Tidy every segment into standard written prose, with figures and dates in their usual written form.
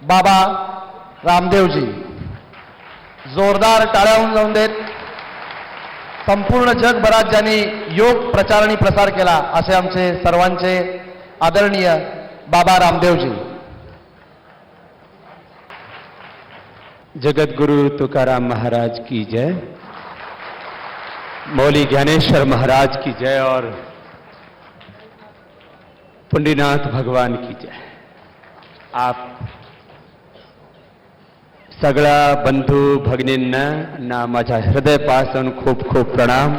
बाबा रामदेवजी. जोरदार टाळ्या होऊन जाऊन देत. संपूर्ण जगभरात ज्यांनी योग प्रचार आणि प्रसार केला असे आमचे सर्वांचे आदरणीय बाबा रामदेवजी. जगद्गुरु तुकाराम महाराज की जय, मौली ज्ञानेश्वर महाराज की जय और पुंडरीनाथ भगवान की जय. आप सगळ्या बंधू भगिनींना ना माझ्या हृदयापासून खूप खूप प्रणाम.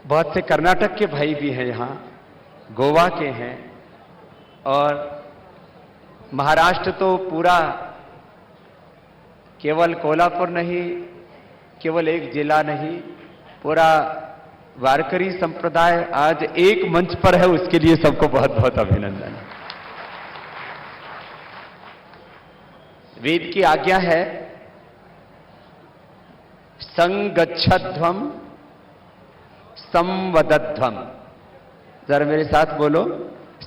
बहुत से कर्नाटक के भाई भी हैं यहाँ, गोवा के हैं और महाराष्ट्र तो पूरा केवल कोल्हापुर नहीं, केवल एक जिला नहीं, पूरा वारकरी संप्रदाय आज एक मंच पर है. उसके लिए सबको बहुत बहुत अभिनंदन. वेद की आज्ञा है संगच्छध्वम संवदध्वम. जरा मेरे साथ बोलो,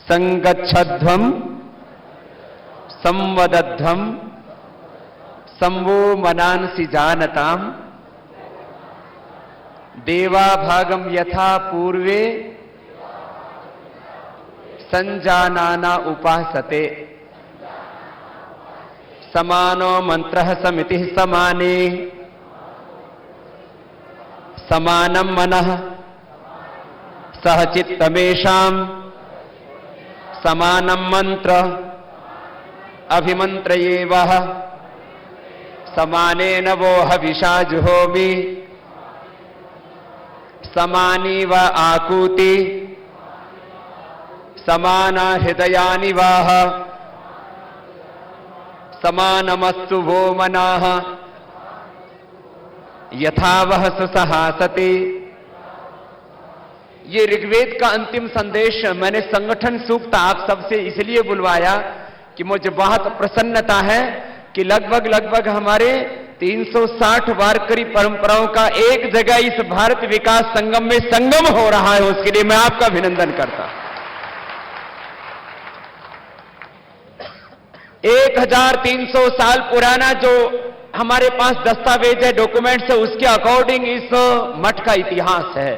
संगच्छध्वम संवदध्वम संवो मनांसि जानताम देवा भागम यथा पूर्वे संजानाना उपासते समानो मंत्रः समिति समाने समानं मनः सहचित्तमेषां समानं मंत्र अभिमंत्रयेवः समानेन वो हविषा जुहोमि समानी व आकूति समाना हृदयानि वाह समानमस्तु वो मनाः यथा वह सुसहासते. ये ऋग्वेद का अंतिम संदेश मैंने संगठन सूक्त आप सबसे इसलिए बुलवाया कि मुझे बहुत प्रसन्नता है कि लगभग हमारे 360 वारकरी परंपराओं का एक जगह इस भारत विकास संगम में संगम हो रहा है. उसके लिए मैं आपका अभिनंदन करता हूं. 1300 साल पुराना जो हमारे पास दस्तावेज है, डॉक्यूमेंट्स है, उसके अकॉर्डिंग इस मठ का इतिहास है.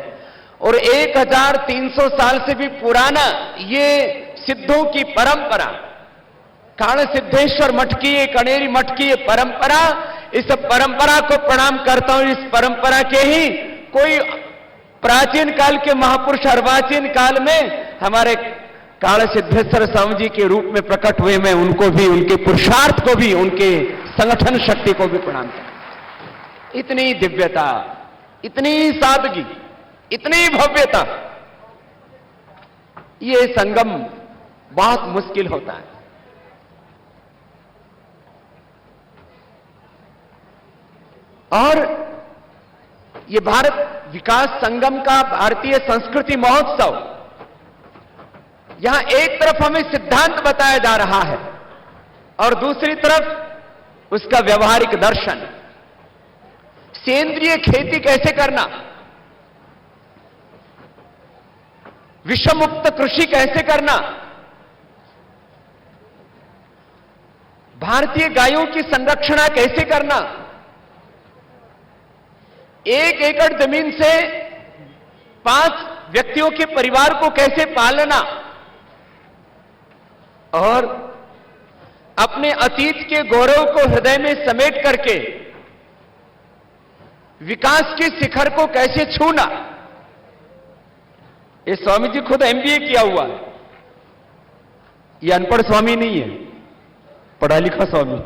और 1300 साल से भी पुराना ये सिद्धों की परंपरा, काल सिद्धेश्वर मठ की, कनेरी मठ की ये परंपरा, इस परंपरा को प्रणाम करता हूं. इस परंपरा के ही कोई प्राचीन काल के महापुरुष अर्वाचीन काल में हमारे काल सिद्धेश्वर स्वामी जी के रूप में प्रकट हुए, मैं उनको भी, उनके पुरुषार्थ को भी, उनके संगठन शक्ति को भी प्रणाम करता. इतनी दिव्यता, इतनी सादगी, इतनी भव्यता, ये संगम बहुत मुश्किल होता है. और ये भारत विकास संगम का भारतीय संस्कृति महोत्सव, यहां एक तरफ हमें सिद्धांत बताया जा रहा है और दूसरी तरफ उसका व्यवहारिक दर्शन. सेंद्रीय खेती कैसे करना, विषमुक्त कृषि कैसे करना, भारतीय गायों की संरक्षण कैसे करना, 1 एकड़ जमीन से 5 व्यक्तियों के परिवार को कैसे पालना, और अपने अतीत के गौरव को हृदय में समेट करके विकास के शिखर को कैसे छूना. ये स्वामी जी खुद एमबीए किया हुआ है. ये अनपढ़ स्वामी नहीं है, पढ़ा लिखा स्वामी.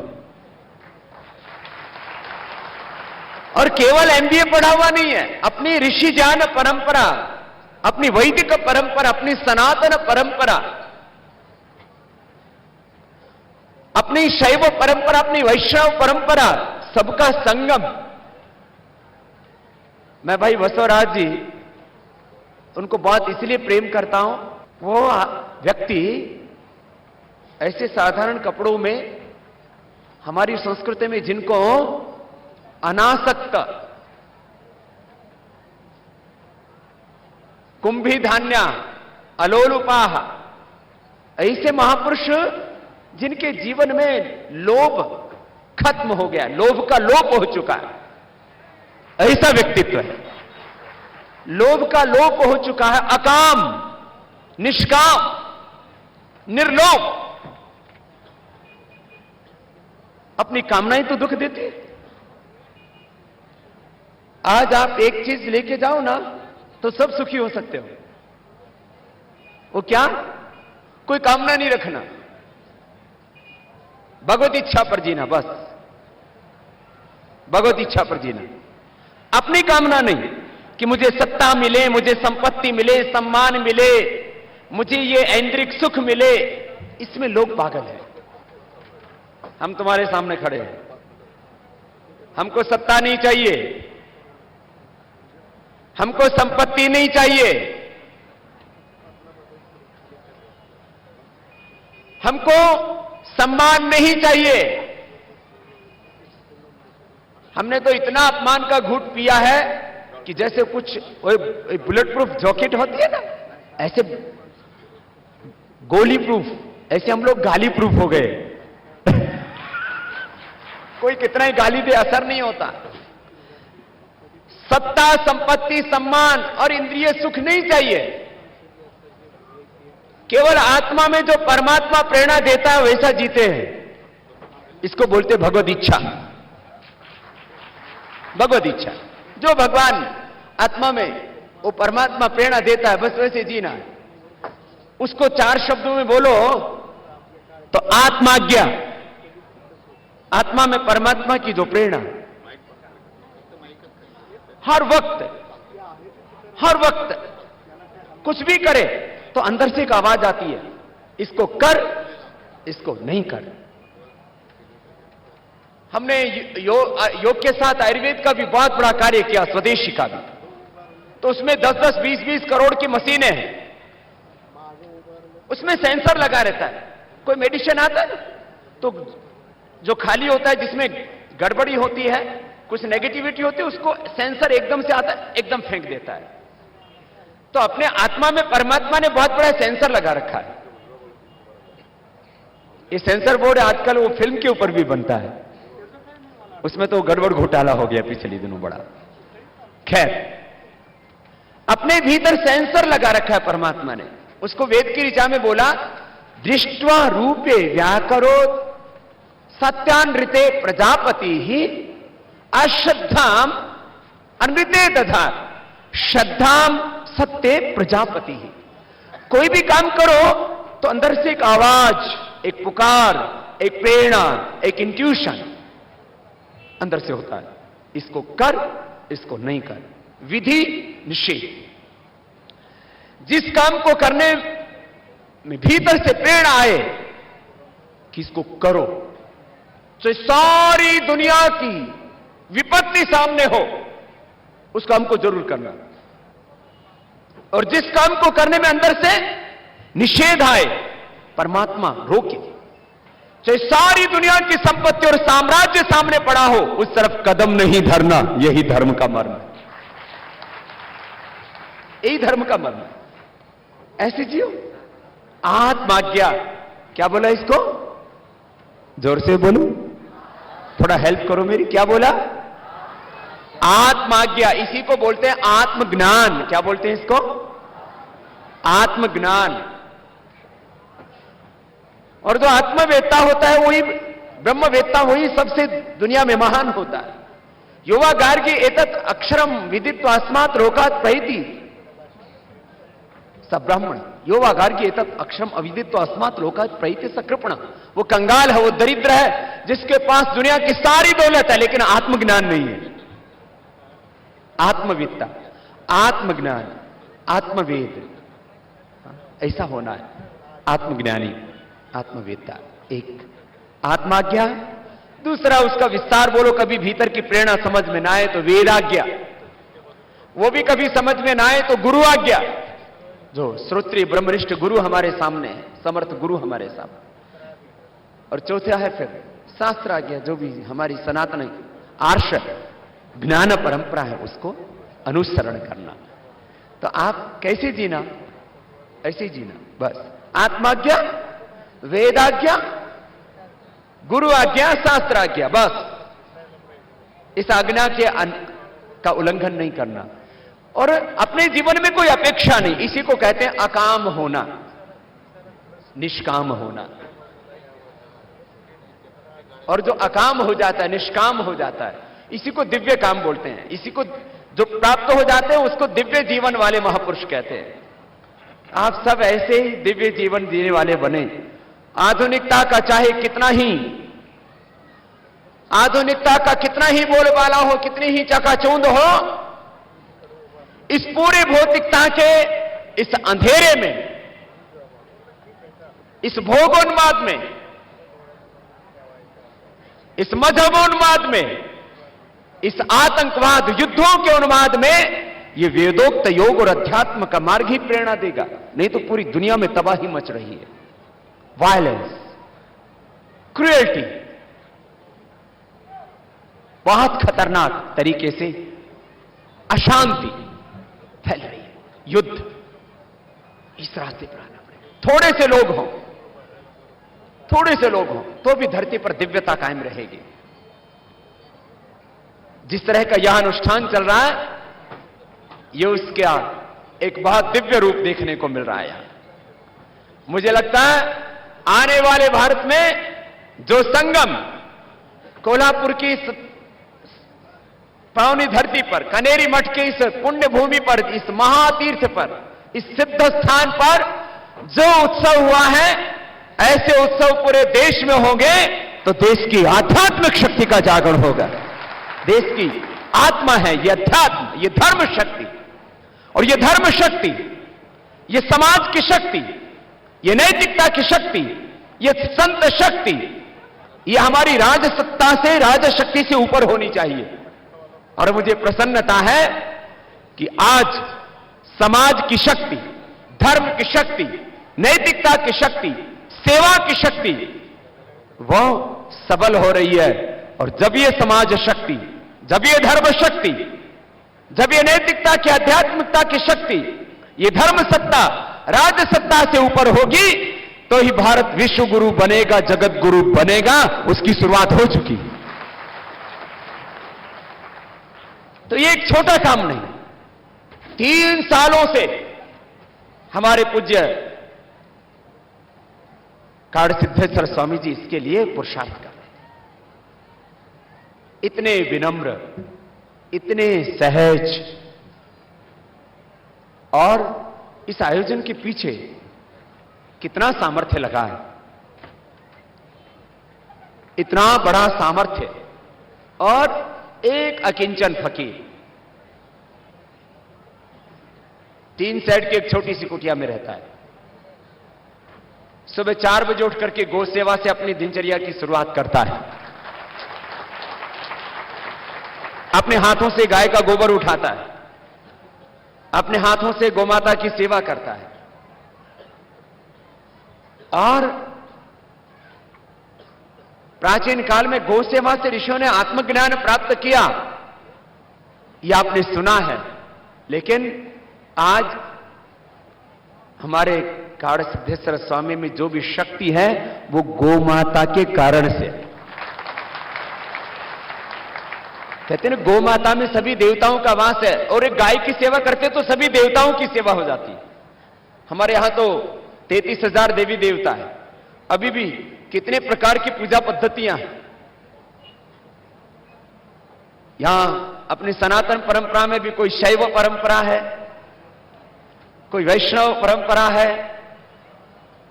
और केवल एमबीए पढ़ा हुआ नहीं है, अपनी ऋषि ज्ञान परंपरा, अपनी वैदिक परंपरा, अपनी सनातन परंपरा, अपनी शैव परंपरा, अपनी वैष्णव परंपरा, सबका संगम. मैं भाई बसवराज जी, उनको बहुत इसलिए प्रेम करता हूं, वो व्यक्ति ऐसे साधारण कपड़ों में हमारी संस्कृति में जिनको अनासक्त, कुंभी धान्य, अलोलुपाह, ऐसे महापुरुष जिनके जीवन में लोभ खत्म हो गया, लोभ का लोप हो चुका है, ऐसा व्यक्तित्व है। लोभ का लोप हो चुका है, अकाम, निष्काम, निर्लोभ। अपनी कामनाएं तो दुख देती है। आज आप एक चीज लेके जाओ ना तो सब सुखी हो सकते हो। वो क्या? कोई कामना नहीं रखना, भगवत इच्छा पर जीना, बस भगवत इच्छा पर जीना। अपनी कामना नहीं कि मुझे सत्ता मिले, मुझे संपत्ति मिले, सम्मान मिले, मुझे ये ऐन्द्रिक सुख मिले। इसमें लोग पागल हैं। हम तुम्हारे सामने खड़े हैं, हमको सत्ता नहीं चाहिए, हमको संपत्ति नहीं चाहिए, हमको सम्मान नहीं चाहिए। हमने तो इतना अपमान का घूंट पिया है कि जैसे कुछ बुलेट प्रूफ जैकेट होती है ना, ऐसे गोली प्रूफ, ऐसे हम लोग गाली प्रूफ हो गए। कोई कितना ही गाली दे, असर नहीं होता। सत्ता, संपत्ति, सम्मान और इंद्रिय सुख नहीं चाहिए। केवल आत्मा में जो परमात्मा प्रेरणा देता है वैसा जीते हैं। इसको बोलते भगवत इच्छा। भगवत इच्छा, जो भगवान आत्मा में वो परमात्मा प्रेरणा देता है, बस वैसे जीना है। उसको 4 शब्दों में बोलो तो आत्माज्ञा, आत्मा में परमात्मा की जो प्रेरणा, हर वक्त कुछ भी करे तो अंदर से एक आवाज आती है, इसको कर, इसको नहीं कर। हमने योग के साथ आयुर्वेद का भी बहुत बड़ा कार्य किया, स्वदेशी का भी। तो उसमें 10-10, 20-20 करोड़ की मशीनें हैं, उसमें सेंसर लगा रहता है। कोई मेडिसिन आता है तो जो खाली होता है, जिसमें गड़बड़ी होती है, कुछ नेगेटिविटी होती है, उसको सेंसर एकदम से आता है, एकदम फेंक देता है। तो अपने आत्मा में परमात्मा ने बहुत बड़ा सेंसर लगा रखा है। ये सेंसर बोर्ड आजकल वो फिल्म के ऊपर भी बनता है, उसमें तो गड़बड़ घोटाला हो गया पिछले दिनों बड़ा। खैर, अपने भीतर सेंसर लगा रखा है परमात्मा ने। उसको वेद की ऋचा में बोला, दृष्ट्वा रूपे व्याकरोत् सत्यानृते प्रजापति ही अश्रद्धाम अनृते दधा श्रद्धाम सत्य प्रजापति ही। कोई भी काम करो तो अंदर से एक आवाज, एक पुकार, एक प्रेरणा, एक इंट्यूशन अंदर से होता है, इसको कर, इसको नहीं कर। विधि निषेध, जिस काम को करने में भीतर से प्रेरणा आए कि इसको करो, तो सारी दुनिया की विपत्ति सामने हो, उस काम को जरूर करना। और जिस काम को करने में अंदर से निषेध आए, परमात्मा रोके, चाहे सारी दुनिया की संपत्ति और साम्राज्य सामने पड़ा हो, उस तरफ कदम नहीं धरना। यही धर्म का मर्म है, यही धर्म का मर्म है। ऐसे जियो। आत्माज्ञा, क्या बोला इसको? जोर से बोलो, थोड़ा हेल्प करो मेरी। क्या बोला? आत्माज्ञा। इसी को बोलते हैं आत्मज्ञान। क्या बोलते हैं इसको? आत्मज्ञान। और जो आत्मवेत्ता होता है वही ब्रह्मवेत्ता, वही सबसे दुनिया में महान होता है। युवा गार्गी एतत् अक्षरम विदित्वा अस्मात् लोकात् प्रहिति स ब्राह्मण। युवा गार्गी एतत् अक्षरम अविदित्वा अस्मात् लोकात् प्रहिति स कृपण। वो कंगाल है, वो दरिद्र है, जिसके पास दुनिया की सारी दौलत है लेकिन आत्मज्ञान नहीं है। आत्मवेत्ता, आत्मज्ञान, आत्मवेद, ऐसा होना है। आत्मज्ञानी, आत्मवेत्ता। एक आत्माज्ञा। दूसरा उसका विस्तार बोलो, कभी भीतर की प्रेरणा समझ में ना आए तो वेदाज्ञा, वो भी कभी समझ में ना आए तो गुरु आज्ञा। जो श्रोत्रिय ब्रह्मनिष्ठ गुरु हमारे सामने है, समर्थ गुरु हमारे सामने। और चौथा है फिर शास्त्र आज्ञा, जो भी हमारी सनातन आर्ष ज्ञान परंपरा है उसको अनुसरण करना। तो आप कैसे जीना? ऐसे जीना बस। आत्माज्ञा, वेद आज्ञा, गुरु आज्ञा, शास्त्र आज्ञा, बस इस आज्ञा का उल्लंघन नहीं करना और अपने जीवन में कोई अपेक्षा नहीं। इसी को कहते हैं अकाम होना, निष्काम होना। और जो अकाम हो जाता है, निष्काम हो जाता है, इसी को दिव्य काम बोलते हैं। इसी को जो प्राप्त हो जाते हैं उसको दिव्य जीवन वाले महापुरुष कहते हैं। आप सब ऐसे ही दिव्य जीवन जीने वाले बने। आधुनिकता का चाहे कितना ही, आधुनिकता का कितना ही बोलबाला हो, कितनी ही चकाचौंध हो, इस पूरी भौतिकता के इस अंधेरे में, इस भोगोन्माद में, इस मजहबोन्माद में, इस आतंकवाद, युद्धों के उन्माद में यह वेदोक्त योग और अध्यात्म का मार्ग ही प्रेरणा देगा। नहीं तो पूरी दुनिया में तबाही मच रही है। वायलेंस, क्रूएल्टी बहुत खतरनाक तरीके से, अशांति फैल रही है, युद्ध। इस रास्ते पर आना पड़ेगा। थोड़े से लोग हों, थोड़े से लोग हों तो भी धरती पर दिव्यता कायम रहेगी। जिस तरह का यह अनुष्ठान चल रहा है, यह उसका एक बहुत दिव्य रूप देखने को मिल रहा है यहां। मुझे लगता है आने वाले भारत में जो संगम कोल्हापुर की इस पावनी धरती पर, कनेरी मठ के इस पुण्य भूमि पर, इस महातीर्थ पर, इस सिद्ध स्थान पर जो उत्सव हुआ है, ऐसे उत्सव पूरे देश में होंगे तो देश की आध्यात्मिक शक्ति का जागरण होगा। देश की आत्मा है ये अध्यात्म, ये धर्म शक्ति, और ये धर्म शक्ति, ये समाज की शक्ति, ये नैतिकता की शक्ति, ये संत शक्ति, ये हमारी राजसत्ता से, राजशक्ति से ऊपर होनी चाहिए। और मुझे प्रसन्नता है कि आज समाज की शक्ति, धर्म की शक्ति, नैतिकता की शक्ति, सेवा की शक्ति वो सबल हो रही है। और जब ये समाज शक्ति, जब ये धर्म शक्ति, जब ये नैतिकता की, आध्यात्मिकता की शक्ति, ये धर्म सत्ता, राज सत्ता से ऊपर होगी तो ही भारत विश्व गुरु बनेगा, जगत गुरु बनेगा। उसकी शुरुआत हो चुकी। तो ये एक छोटा काम नहीं। 3 सालों से हमारे पूज्य काड़ सिद्धेश्वर स्वामी जी इसके लिए पुरुषार्थ कर रहे हैं। इतने विनम्र, इतने सहज, और इस आयोजन के पीछे कितना सामर्थ्य लगा है, इतना बड़ा सामर्थ्य। और एक अकिंचन फकीर 3 सेट की एक छोटी सी कुटिया में रहता है। सुबह 4 बजे उठ करके गौ सेवा से अपनी दिनचर्या की शुरुआत करता है। अपने हाथों से गाय का गोबर उठाता है, अपने हाथों से गोमाता की सेवा करता है। और प्राचीन काल में गौ सेवा से ऋषियों ने आत्मज्ञान प्राप्त किया, यह आपने सुना है। लेकिन आज हमारे काड़ सिद्धेश्वर स्वामी में जो भी शक्ति है वो गोमाता के कारण से। कहते हैं गौ माता में सभी देवताओं का वास है, और एक गाय की सेवा करते तो सभी देवताओं की सेवा हो जाती। हमारे यहां तो 33,000 देवी देवता है। अभी भी कितने प्रकार की पूजा पद्धतियां हैं। यहां अपनी सनातन परंपरा में भी कोई शैव परंपरा है, कोई वैष्णव परंपरा है,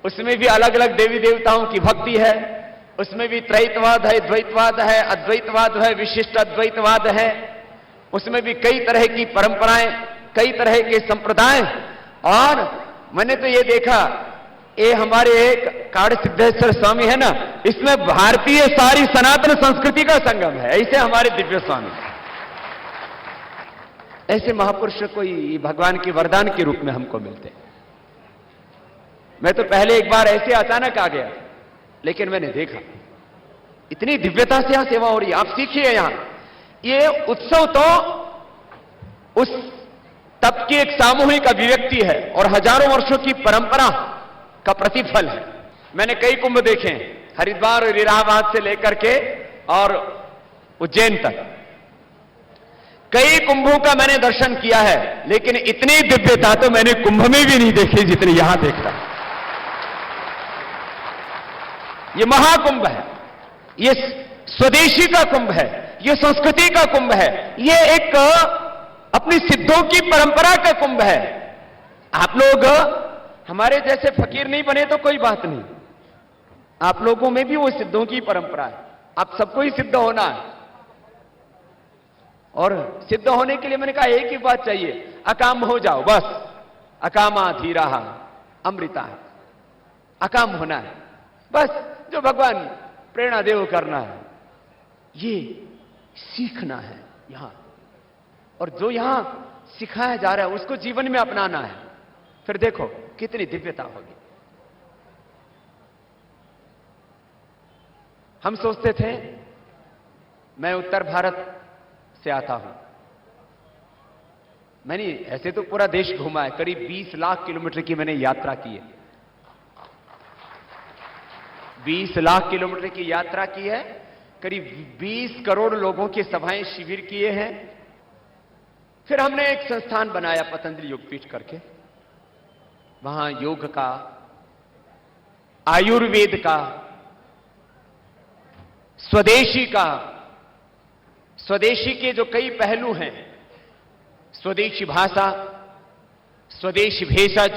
उसमें भी अलग अलग देवी देवताओं की भक्ति है। उसमें भी त्रैतवाद है, द्वैतवाद है, अद्वैतवाद है, विशिष्ट अद्वैतवाद है। उसमें भी कई तरह की परंपराएं, कई तरह के संप्रदाय। और मैंने तो ये देखा, ये हमारे एक काड़ सिद्धेश्वर स्वामी है ना, इसमें भारतीय सारी सनातन संस्कृति का संगम है। ऐसे हमारे दिव्य स्वामी, ऐसे महापुरुष कोई भगवान के वरदान के रूप में हमको मिलते हैं। मैं तो पहले एक बार ऐसे अचानक आ गया, लेकिन मैंने देखा इतनी दिव्यता से यहां सेवा हो रही है। आप सीखिए, यहां ये उत्सव तो उस तप की एक सामूहिक अभिव्यक्ति है और हजारों वर्षों की परंपरा का प्रतिफल है। मैंने कई कुंभ देखे हैं, हरिद्वार और इलाहाबाद से लेकर के और उज्जैन तक कई कुंभों का मैंने दर्शन किया है, लेकिन इतनी दिव्यता तो मैंने कुंभ में भी नहीं देखी जितनी यहां देखता। ये महाकुंभ है, ये स्वदेशी का कुंभ है, ये संस्कृति का कुंभ है, ये एक अपनी सिद्धों की परंपरा का कुंभ है। आप लोग हमारे जैसे फकीर नहीं बने तो कोई बात नहीं, आप लोगों में भी वो सिद्धों की परंपरा है, आप सबको ही सिद्ध होना है। और सिद्ध होने के लिए मैंने कहा एक ही बात चाहिए, अकाम हो जाओ बस। अकामा धीरा अमृता, अकाम होना है बस, जो भगवान प्रेरणा देव करना है, ये सीखना है यहां, और जो यहां सिखाया जा रहा है उसको जीवन में अपनाना है। फिर देखो कितनी दिव्यता होगी। हम सोचते थे, मैं उत्तर भारत से आता हूं, मैंने ऐसे तो पूरा देश घूमा है, करीब 20 लाख किलोमीटर की मैंने यात्रा की है, 20 लाख किलोमीटर की यात्रा की है, करीब 20 करोड़ लोगों की सभाएं शिविर किए हैं। फिर हमने एक संस्थान बनाया पतंजलि योगपीठ करके, वहां योग का, आयुर्वेद का, स्वदेशी का, स्वदेशी के जो कई पहलू हैं, स्वदेशी भाषा, स्वदेशी भेषज,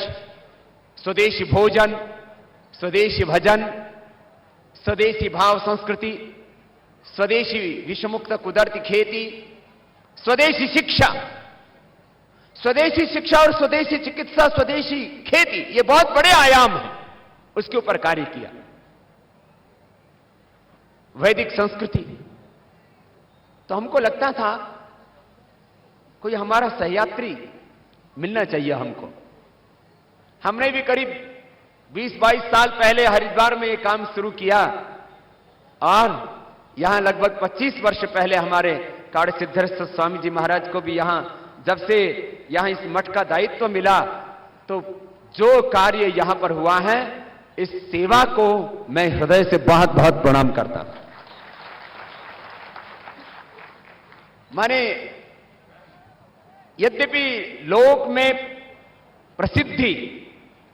स्वदेशी भोजन, स्वदेशी भजन, स्वदेशी भाव संस्कृति, स्वदेशी विषमुक्त कुदरती खेती, स्वदेशी शिक्षा, स्वदेशी शिक्षा और स्वदेशी चिकित्सा, स्वदेशी खेती, ये बहुत बड़े आयाम हैं, उसके ऊपर कार्य किया। वैदिक संस्कृति, तो हमको लगता था कोई हमारा सहयात्री मिलना चाहिए हमको। हमने भी करीब 20-22 साल पहले हरिद्वार में ये काम शुरू किया, और यहां लगभग 25 वर्ष पहले हमारे काड़ सिद्धेश्वर स्वामी जी महाराज को भी यहां, जब से यहां इस मठ का दायित्व मिला, तो जो कार्य यहां पर हुआ है, इस सेवा को मैं हृदय से बहुत बहुत प्रणाम करता हूं। माने यद्यपि लोक में प्रसिद्धि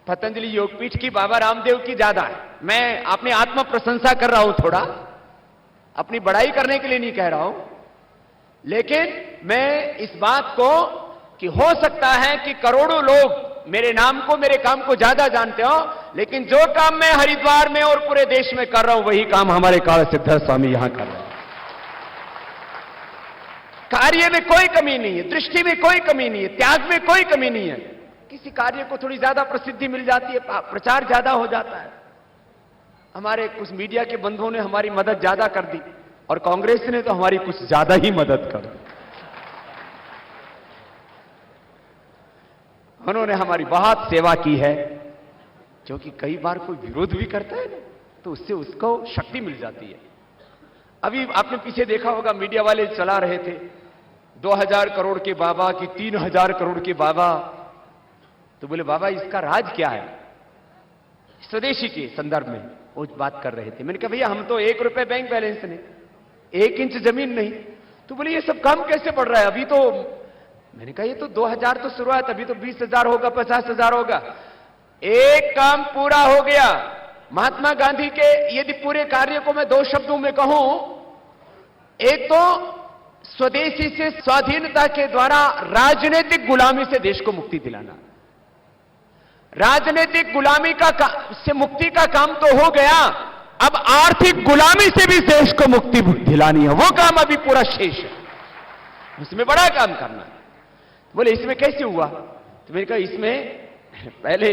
पतंजलि योगपीठ की, बाबा रामदेव की ज्यादा है, मैं अपनी आत्म प्रशंसा कर रहा हूं, थोड़ा अपनी बड़ाई करने के लिए नहीं कह रहा हूं, लेकिन मैं इस बात को कि हो सकता है कि करोड़ों लोग मेरे नाम को, मेरे काम को ज्यादा जानते हो, लेकिन जो काम मैं हरिद्वार में और पूरे देश में कर रहा हूं, वही काम हमारे काल सिद्धेश्वर स्वामी यहां कर रहे हैं। कार्य में कोई कमी नहीं है, दृष्टि में कोई कमी नहीं है, त्याग में कोई कमी नहीं है। किसी कार्य को थोड़ी ज्यादा प्रसिद्धि मिल जाती है, प्रचार ज्यादा हो जाता है। हमारे कुछ मीडिया के बंधुओं ने हमारी मदद ज्यादा कर दी, और कांग्रेस ने तो हमारी कुछ ज्यादा ही मदद कर दी। उन्होंने हमारी बहुत सेवा की है, क्योंकि कई बार कोई विरोध भी करता है ना, तो उससे उसको शक्ति मिल जाती है। अभी आपने पीछे देखा होगा, मीडिया वाले चला रहे थे 2000 करोड़ के बाबा की 3000 करोड़ के बाबा, तो बोले बाबा इसका राज क्या है, स्वदेशी के संदर्भ में वो बात कर रहे थे। मैंने कहा भैया हम तो 1 रुपए बैंक बैलेंस नहीं, 1 इंच जमीन नहीं, तो बोले ये सब काम कैसे बढ़ रहा है अभी तो। मैंने कहा ये तो 2000 तो शुरुआत, अभी तो 20,000 होगा, 50,000 होगा। एक काम पूरा हो गया। महात्मा गांधी के यदि पूरे कार्य को मैं 2 शब्दों में कहूं, एक तो स्वदेशी से स्वाधीनता के द्वारा राजनीतिक गुलामी से देश को मुक्ति दिलाना। राजनीतिक गुलामी से मुक्ति का काम तो हो गया, अब आर्थिक गुलामी से भी देश को मुक्ति दिलानी है, वो काम अभी पूरा शेष है, उसमें बड़ा काम करना है। बोले इसमें कैसे हुआ, तो मैंने कहा इसमें पहले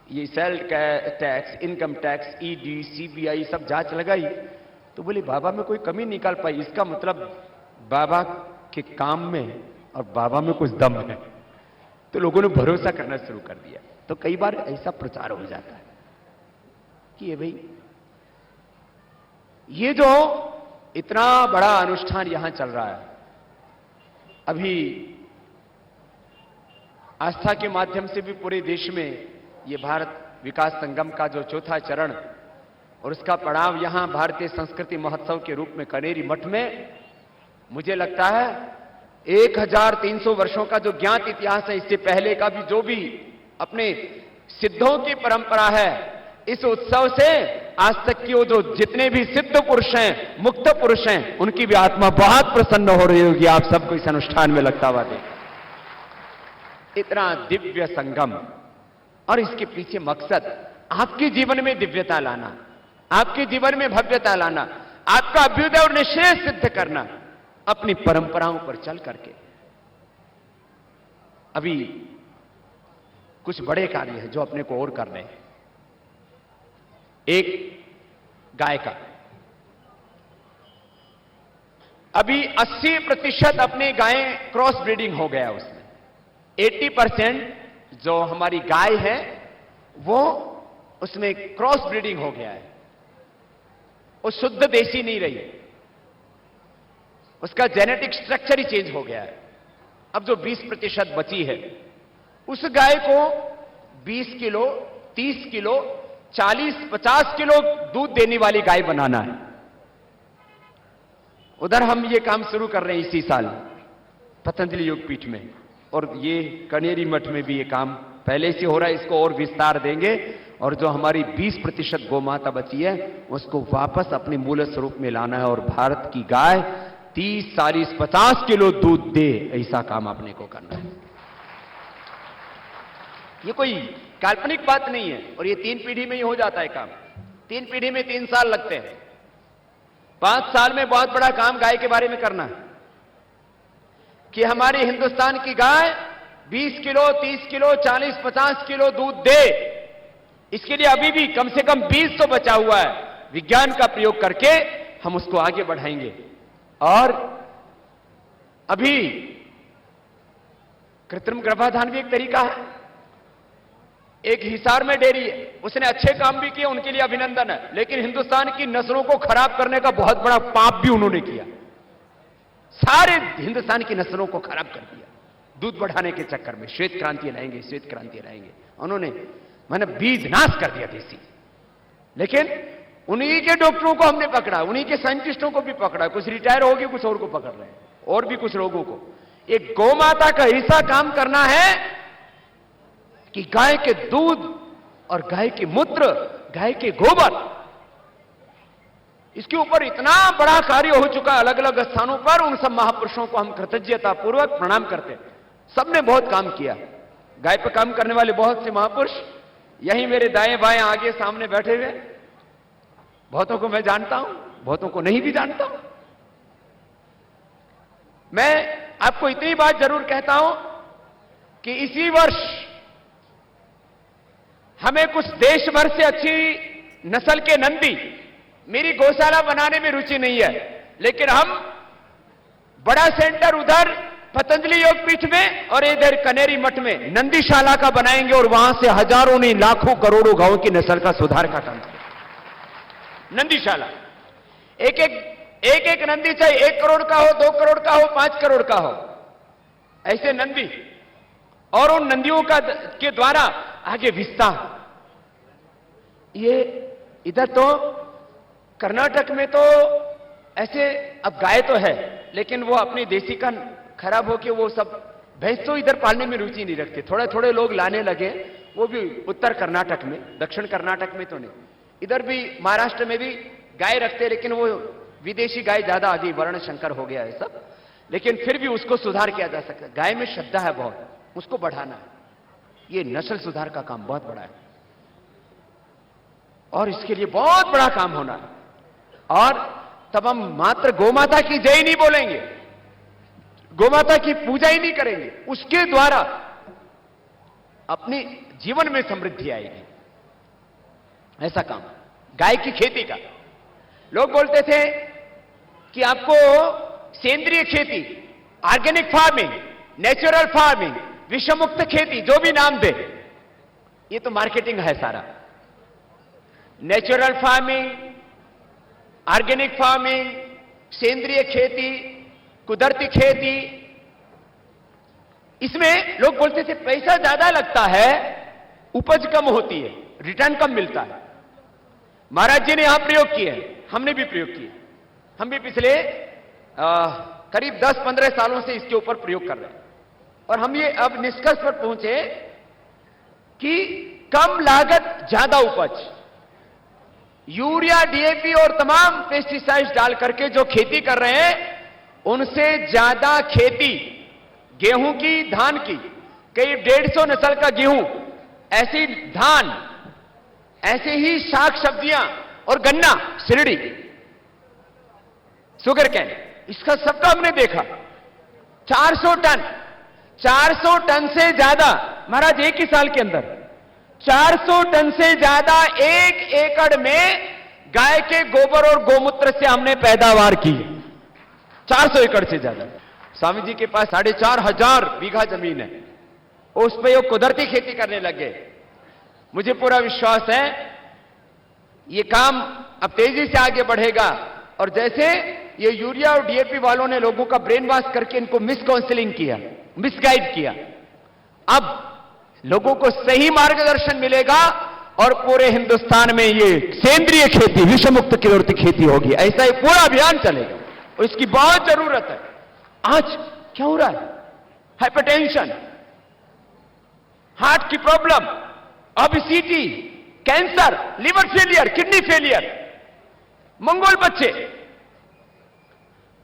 ये sale tax, income tax, ED, CBI सब जांच लगाई, तो बोले बाबा में कोई कमी निकाल पाई, इसका मतलब बाबा के काम में और बाबा में कुछ दम है। तो लोगों ने भरोसा करना शुरू कर दिया। तो कई बार ऐसा प्रचार हो जाता है कि ये भाई ये जो इतना बड़ा अनुष्ठान यहां चल रहा है, अभी आस्था के माध्यम से भी पूरे देश में ये भारत विकास संगम का जो चौथा चरण और उसका पड़ाव यहां भारतीय संस्कृति महोत्सव के रूप में कनेरी मठ में, मुझे लगता है 1300 वर्षों का जो ज्ञात इतिहास है, इससे पहले का भी जो भी अपने सिद्धों की परंपरा है, इस उत्सव से आज तक की वो जो जितने भी सिद्ध पुरुष हैं, मुक्त पुरुष हैं, उनकी भी आत्मा बहुत प्रसन्न हो रही होगी आप सबको इस अनुष्ठान में लगता हुआ देख। इतना दिव्य संगम, और इसके पीछे मकसद आपके जीवन में दिव्यता लाना, आपके जीवन में भव्यता लाना, आपका अभ्युदय और निश्चय सिद्ध करना, अपनी परंपराओं पर चल करके। अभी कुछ बड़े कार्य हैं जो अपने को और करने हैं। एक गाय का अभी 80% अपनी गायें क्रॉस ब्रीडिंग हो गया उसमें। 80% जो हमारी गाय है वो उसमें क्रॉस ब्रीडिंग हो गया है, वो शुद्ध देसी नहीं रही, उसका जेनेटिक स्ट्रक्चर ही चेंज हो गया है। अब जो 20% बची है, उस गाय को 20 किलो, 30 किलो, 40-50 किलो दूध देने वाली गाय बनाना है। उधर हम ये काम शुरू कर रहे हैं इसी साल पतंजलि योगपीठ में, और ये कनेरी मठ में भी ये काम पहले से हो रहा है। इसको और विस्तार देंगे, और जो हमारी 20% गौमाता बची है उसको वापस अपने मूल स्वरूप में लाना है, और भारत की गाय 30, 40, 50 किलो दूध दे, ऐसा काम अपने को करना है। ये कोई काल्पनिक बात नहीं है, और ये 3 पीढ़ी में ही हो जाता है काम। 3 पीढ़ी में 3 साल लगते हैं। 5 साल में बहुत बड़ा काम गाय के बारे में करना है कि हमारी हिंदुस्तान की गाय 20 किलो, 30 किलो, 40, 50 किलो दूध दे। इसके लिए अभी भी कम से कम 20 तो बचा हुआ है। विज्ञान का प्रयोग करके हम उसको आगे बढ़ाएंगे। और अभी कृत्रिम गर्भाधान भी एक तरीका है। एक हिसार में डेयरी है, उसने अच्छे काम भी किए, उनके लिए अभिनंदन है, लेकिन हिंदुस्तान की नस्लों को खराब करने का बहुत बड़ा पाप भी उन्होंने किया। सारे हिंदुस्तान की नस्लों को खराब कर दिया दूध बढ़ाने के चक्कर में। श्वेत क्रांति लाएंगे, श्वेत क्रांति लाएंगे, उन्होंने मैंने बीज नाश कर दिया देसी। लेकिन उन्हीं के डॉक्टरों को हमने पकड़ा, उन्हीं के साइंटिस्टों को भी पकड़ा, कुछ रिटायर हो गए, कुछ और को पकड़ रहे हैं, और भी कुछ लोगों को। एक गौ माता का ऐसा काम करना है कि गाय के दूध और गाय के मूत्र, गाय के गोबर, इसके ऊपर इतना बड़ा कार्य हो चुका है अलग अलग स्थानों पर। उन सब महापुरुषों को हम कृतज्ञता पूर्वक प्रणाम करते हैं। सबने बहुत काम किया। गाय पर काम करने वाले बहुत से महापुरुष यहीं मेरे दाएं बाएं आगे सामने बैठे हुए। बहुतों को मैं जानता हूं, बहुतों को नहीं भी जानता हूं। मैं आपको इतनी बात जरूर कहता हूं कि इसी वर्ष हमें कुछ देश भर से अच्छी नस्ल के नंदी, मेरी गौशाला बनाने में रुचि नहीं है, लेकिन हम बड़ा सेंटर उधर पतंजलि योगपीठ में और इधर कनेरी मठ में नंदीशाला का बनाएंगे, और वहां से हजारों नहीं लाखों करोड़ों गांवों की नस्ल का सुधार का काम करेंगे। नंदीशाला एक एक नंदी, चाहे 1 करोड़ का हो, 2 करोड़ का हो, 5 करोड़ का हो, ऐसे नंदी, और उन नंदियों का के द्वारा आगे विस्तार। ये इधर तो कर्नाटक में तो ऐसे, अब गाय तो है लेकिन वो अपनी देसी का खराब होके वो सब भैंस तो इधर पालने में रुचि नहीं रखते। थोड़े थोड़े लोग लाने लगे, वो भी उत्तर कर्नाटक में, दक्षिण कर्नाटक में तो नहीं। इधर भी महाराष्ट्र में भी गाय रखते, लेकिन वो विदेशी गाय ज्यादा आ गई, वर्ण शंकर हो गया है सब। लेकिन फिर भी उसको सुधार किया जा सकता है। गाय में श्रद्धा है बहुत, उसको बढ़ाना है। ये नस्ल सुधार का काम बहुत बड़ा है, और इसके लिए बहुत बड़ा काम होना है। और तब हम मात्र गोमाता की जय नहीं बोलेंगे, गोमाता की पूजा ही नहीं करेंगे, उसके द्वारा अपने जीवन में समृद्धि आएगी। ऐसा काम गाय की खेती का। लोग बोलते थे कि आपको सेंद्रिय खेती, ऑर्गेनिक फार्मिंग, नेचुरल फार्मिंग, विषमुक्त खेती, जो भी नाम दे, ये तो मार्केटिंग है सारा। नेचुरल फार्मिंग, ऑर्गेनिक फार्मिंग, सेंद्रिय खेती, कुदरती खेती, इसमें लोग बोलते थे पैसा ज्यादा लगता है, उपज कम होती है। रिटर्न कब मिलता है? महाराज जी ने यहां प्रयोग किए हैं, हमने भी प्रयोग किए। हम भी पिछले करीब 10-15 सालों से इसके ऊपर प्रयोग कर रहे हैं और हम ये अब निष्कर्ष पर पहुंचे कि कम लागत ज्यादा उपज, यूरिया, डीएपी और तमाम पेस्टिसाइड्स डाल करके जो खेती कर रहे हैं उनसे ज्यादा खेती गेहूं की, धान की, करीब 150 नस्ल का गेहूं, ऐसी धान, ऐसे ही शाक सब्जियां और गन्ना, सिरड़ी, शुगर कैन, इसका सबका हमने देखा। 400 टन से ज्यादा महाराज एक ही साल के अंदर 400 टन से ज्यादा 1 एकड़ में गाय के गोबर और गोमूत्र से हमने पैदावार की। 400 एकड़ से ज्यादा। स्वामी जी के पास 4,500 बीघा जमीन है, उस पर वो कुदरती खेती करने लगे। मुझे पूरा विश्वास है ये काम अब तेजी से आगे बढ़ेगा और जैसे ये यूरिया और डीएपी वालों ने लोगों का ब्रेन वॉश करके इनको मिस काउंसलिंग किया, मिसगाइड किया, अब लोगों को सही मार्गदर्शन मिलेगा और पूरे हिंदुस्तान में ये सेंद्रीय खेती, विषमुक्त की खेती होगी। ऐसा ही पूरा अभियान चलेगा और इसकी बहुत जरूरत है। आज क्या हो रहा है? हाइपरटेंशन, हार्ट की problem, obesity, cancer, liver failure, kidney failure, Mongol बच्चे,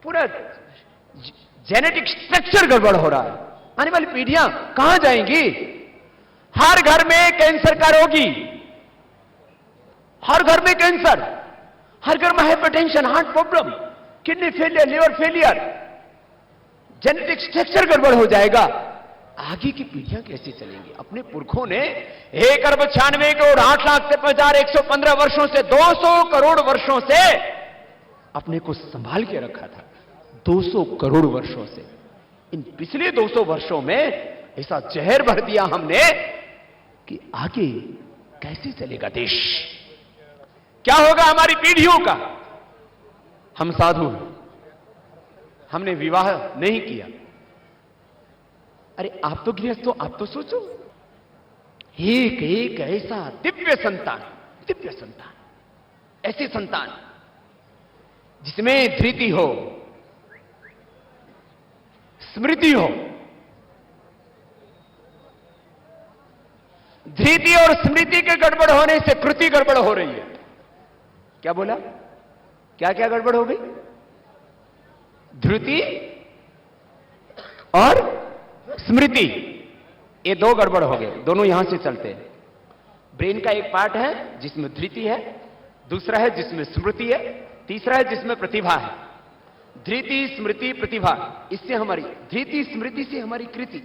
पूरा जेनेटिक स्ट्रक्चर गड़बड़ हो रहा है। आने वाली पीढ़ियां कहां जाएंगी? हर घर में कैंसर का रोगी, हर घर में कैंसर, हर घर में hypertension, heart problem, kidney failure, liver failure, genetic structure गड़बड़ हो जाएगा। आगे की पीढ़ियां कैसे चलेंगी? अपने पुरखों ने 1 अरब 96 करोड़ 8 लाख 115 वर्षों से 200 करोड़ वर्षों से अपने को संभाल के रखा था। 200 करोड़ वर्षों से, इन पिछले 200 वर्षों में ऐसा जहर भर दिया हमने कि आगे कैसे चलेगा देश? क्या होगा हमारी पीढ़ियों का? हम साधु हैं, हमने विवाह नहीं किया। अरे आप तो गृहस्थ हो, आप तो सोचो, एक एक ऐसा दिव्य संतान, ऐसी संतान जिसमें धृति हो, स्मृति हो। धृति और स्मृति के गड़बड़ होने से कृति गड़बड़ हो रही है। क्या बोला? क्या क्या गड़बड़ हो गई? धृति और स्मृति, ये 2 गड़बड़ हो गए। दोनों यहां से चलते हैं। ब्रेन का एक पार्ट है जिसमें धृति है, दूसरा है जिसमें स्मृति है, तीसरा है जिसमें प्रतिभा है। धृति, स्मृति, प्रतिभा, इससे हमारी धृति स्मृति से हमारी कृति,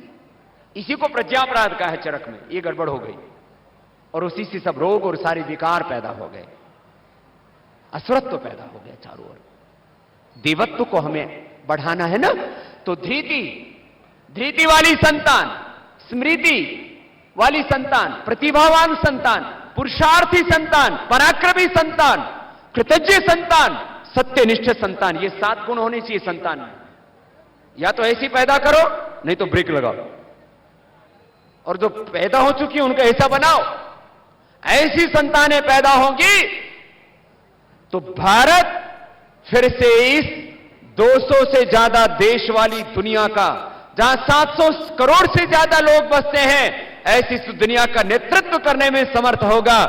इसी को प्रज्ञापराध का है चरक में। ये गड़बड़ हो गई और उसी से सब रोग और सारे विकार पैदा हो गए, असुरत्व पैदा हो गया चारों ओर। देवत्व को हमें बढ़ाना है ना, तो धृति वाली संतान, स्मृति वाली संतान, प्रतिभावान संतान, पुरुषार्थी संतान, पराक्रमी संतान, कृतज्ञ संतान, सत्यनिष्ठ संतान, ये 7 गुण होने चाहिए संतान में। या तो ऐसी पैदा करो, नहीं तो ब्रेक लगाओ, और जो पैदा हो चुकी है उनको ऐसा बनाओ। ऐसी संतानें पैदा होंगी तो भारत फिर से इस 200 से ज्यादा देश वाली दुनिया का, जहां 700 करोड़ से ज्यादा लोग बसते हैं, ऐसी इस दुनिया का नेतृत्व करने में समर्थ होगा।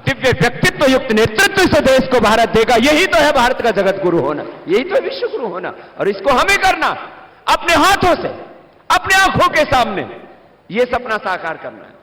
दिव्य व्यक्तित्व युक्त नेतृत्व से देश को भारत देगा। यही तो है भारत का जगत गुरु होना, यही तो है विश्व गुरु होना। और इसको हमें करना, अपने हाथों से, अपने आंखों के सामने, यह सपना साकार करना है।